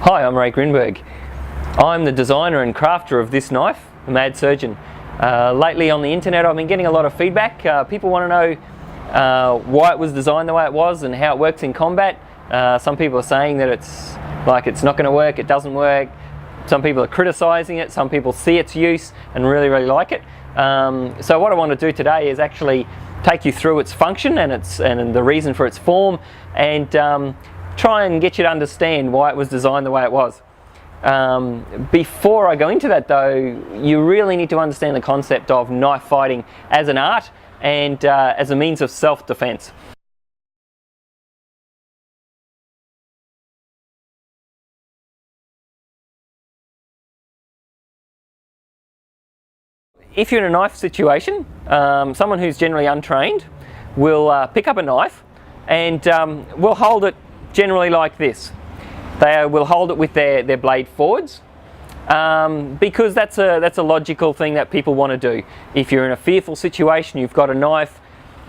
Hi, I'm Ray Grinberg. I'm the designer and crafter of this knife, the Mad Surgeon. Lately on the internet I've been getting a lot of feedback. People want to know why it was designed the way it was and how it works in combat. Some people are saying that it's not going to work, it doesn't work. Some people are criticising it, some people see its use and really like it. So what I want to do today is actually take you through its function and the reason for its form, and try and get you to understand why it was designed the way it was. Before I go into that though, you really need to understand the concept of knife fighting as an art and as a means of self-defense. If you're in a knife situation, someone who's generally untrained will pick up a knife and will hold it generally like this. They will hold it with their blade forwards because that's a logical thing that people want to do. If you're in a fearful situation, you've got a knife,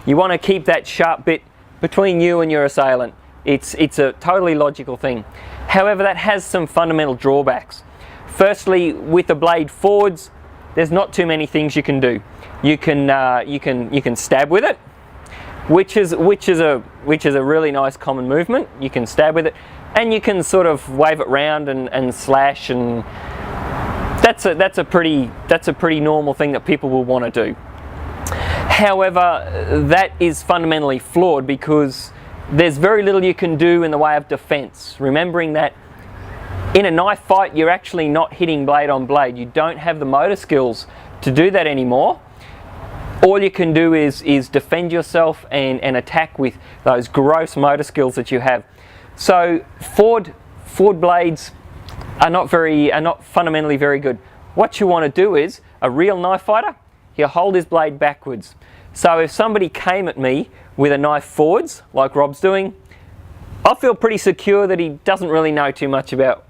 you want to keep that sharp bit between you and your assailant. It's a totally logical thing. However, that has some fundamental drawbacks. Firstly, with the blade forwards, there's not too many things you can do. You can stab with it, which is a really nice common movement. You can stab with it, and you can sort of wave it round and slash, and that's a pretty normal thing that people will want to do. However, that is fundamentally flawed because there's very little you can do in the way of defense. Remembering that in a knife fight, you're actually not hitting blade on blade. You don't have the motor skills to do that anymore. All you can do is defend yourself and attack with those gross motor skills that you have. So forward blades are not fundamentally very good. What you want to do is, a real knife fighter, he'll hold his blade backwards. So if somebody came at me with a knife forwards, like Rob's doing, I feel pretty secure that he doesn't really know too much about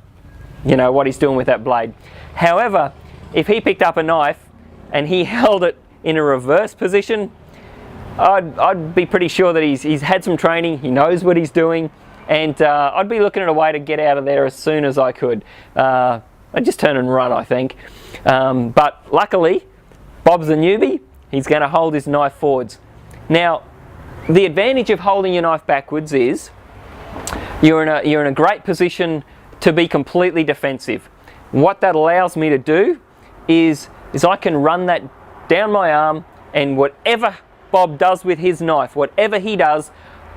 what he's doing with that blade. However, if he picked up a knife and he held it in a reverse position, I'd be pretty sure that he's had some training, he knows what he's doing, and I'd be looking at a way to get out of there as soon as I could. I'd just turn and run, I think. But luckily, Bob's a newbie, he's going to hold his knife forwards. Now, the advantage of holding your knife backwards is you're in a great position to be completely defensive. What that allows me to do is I can run that down my arm, and whatever Bob does with his knife, whatever he does,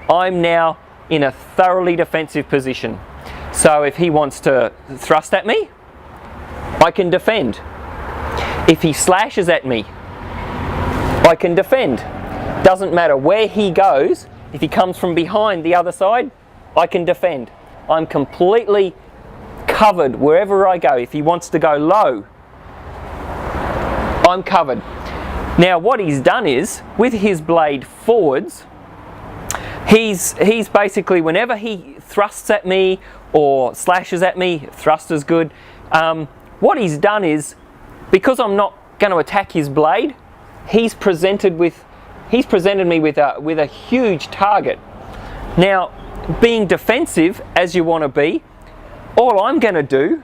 I'm now in a thoroughly defensive position. So if he wants to thrust at me, I can defend. If he slashes at me, I can defend. Doesn't matter where he goes, if he comes from behind the other side, I can defend. I'm completely covered wherever I go. If he wants to go low, I'm covered. Now what he's done is, with his blade forwards, he's basically, whenever he thrusts at me or slashes at me, thrust is good, what he's done is, because I'm not going to attack his blade, he's presented me with a huge target. Now, being defensive as you want to be, all I'm going to do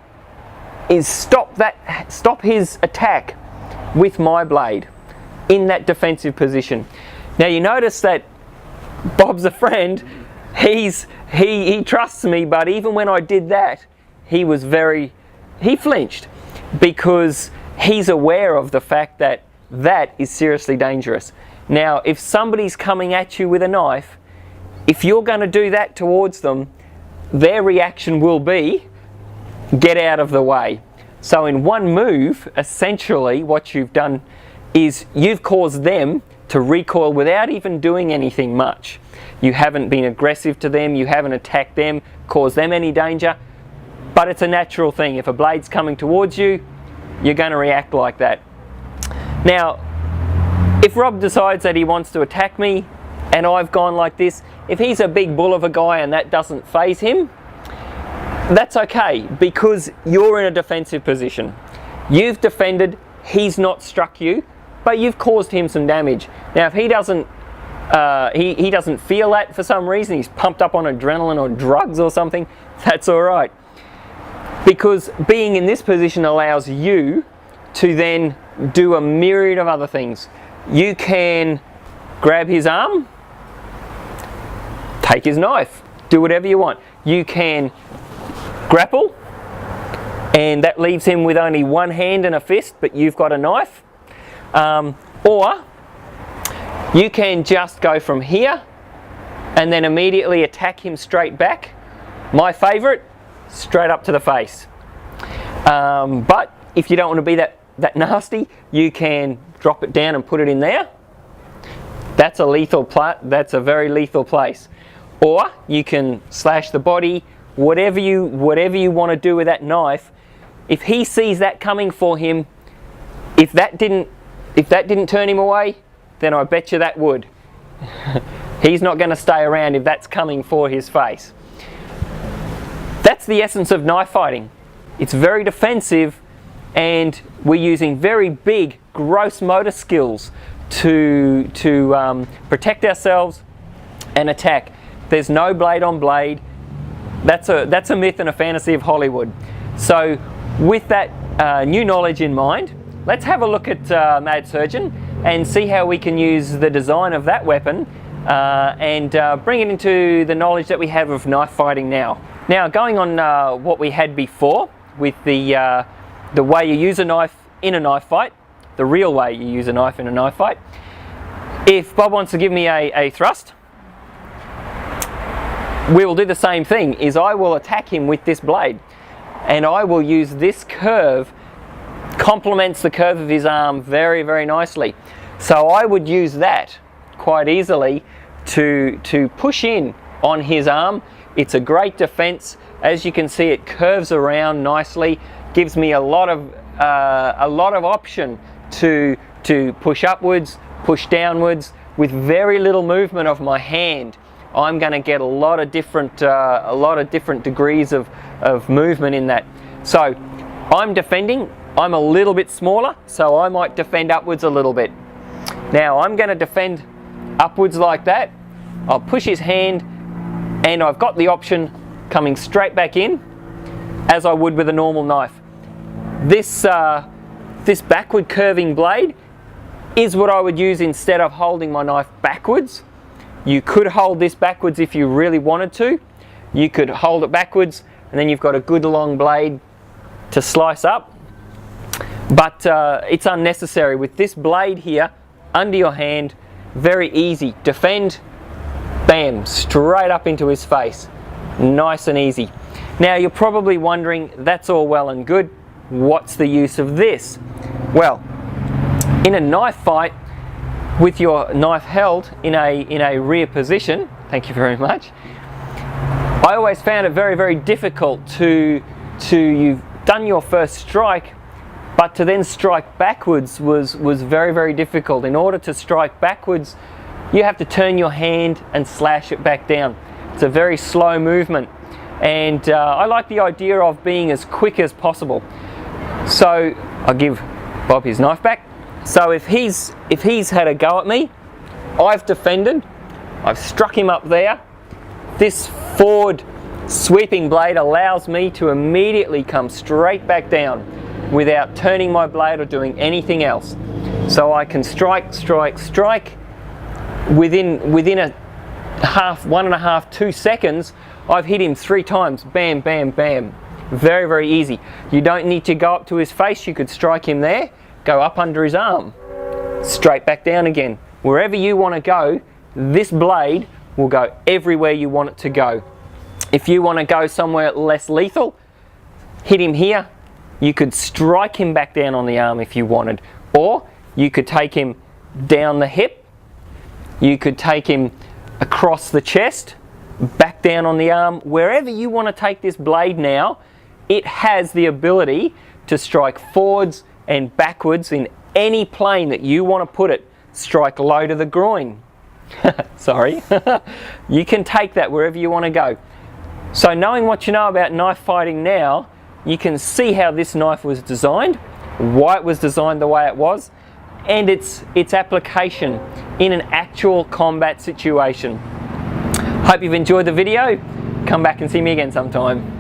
is stop his attack with my blade in that defensive position. Now you notice that Bob's a friend, he trusts me, but even when I did that, he flinched, because he's aware of the fact that that is seriously dangerous. Now if somebody's coming at you with a knife, if you're going to do that towards them, their reaction will be, get out of the way. So in one move, essentially what you've done is you've caused them to recoil without even doing anything much. You haven't been aggressive to them, you haven't attacked them, caused them any danger, but it's a natural thing. If a blade's coming towards you, you're going to react like that. Now, if Rob decides that he wants to attack me and I've gone like this, if he's a big bull of a guy and that doesn't faze him, that's okay, because you're in a defensive position. You've defended, he's not struck you, but you've caused him some damage. Now if he doesn't feel that for some reason, he's pumped up on adrenaline or drugs or something, that's alright. because being in this position allows you to then do a myriad of other things. You can grab his arm, take his knife, do whatever you want. You can grapple, and that leaves him with only one hand and a fist, but you've got a knife. Or you can just go from here and then immediately attack him straight back. My favourite, straight up to the face. But if you don't want to be that nasty, you can drop it down and put it in there. That's a very lethal place. Or you can slash the body, whatever you want to do with that knife. If he sees that coming for him, if that didn't turn him away, then I bet you that would. He's not going to stay around if that's coming for his face. That's the essence of knife fighting. It's very defensive, and we're using very big, gross motor skills to protect ourselves and attack. There's no blade on blade. That's a myth and a fantasy of Hollywood. So with that new knowledge in mind, let's have a look at Mad Surgeon and see how we can use the design of that weapon and bring it into the knowledge that we have of knife fighting now. Now, going on what we had before with the way you use a knife in a knife fight, the real way you use a knife in a knife fight. If Bob wants to give me a thrust, we will do the same thing, is I will attack him with this blade, and I will use this curve, complements the curve of his arm very, very nicely. So I would use that quite easily to push in on his arm. It's a great defense. As you can see, it curves around nicely, gives me a lot of option to push upwards, push downwards with very little movement of my hand. I'm going to get a lot of different degrees of movement in that. So I'm defending. I'm a little bit smaller, so I might defend upwards a little bit. Now I'm going to defend upwards like that. I'll push his hand, and I've got the option coming straight back in, as I would with a normal knife. This backward curving blade is what I would use instead of holding my knife backwards. You could hold this backwards if you really wanted to. You could hold it backwards, and then you've got a good long blade to slice up. But it's unnecessary. With this blade here under your hand, very easy. Defend, bam, straight up into his face. Nice and easy. Now you're probably wondering, that's all well and good, what's the use of this? Well, in a knife fight, with your knife held in a rear position, thank you very much, I always found it very, very difficult to you've done your first strike, but to then strike backwards was very, very difficult. In order to strike backwards, you have to turn your hand and slash it back down. It's a very slow movement, and I like the idea of being as quick as possible. So I'll give Bob his knife back. So if he's had a go at me, I've defended, I've struck him up there. This forward sweeping blade allows me to immediately come straight back down without turning my blade or doing anything else. So I can strike, strike, strike. Within a 1.5, 2 seconds, I've hit him 3 times. Bam, bam, bam. Very, very easy. You don't need to go up to his face. You could strike him there, go up under his arm, straight back down again. Wherever you want to go, this blade will go everywhere you want it to go. If you want to go somewhere less lethal, hit him here. You could strike him back down on the arm if you wanted, or you could take him down the hip. You could take him across the chest, back down on the arm. Wherever you want to take this blade now, it has the ability to strike forwards and backwards in any plane that you want to put it. Strike low to the groin. Sorry. You can take that wherever you want to go. So knowing what you know about knife fighting now, you can see how this knife was designed, why it was designed the way it was, and its application in an actual combat situation. Hope you've enjoyed the video. Come back and see me again sometime.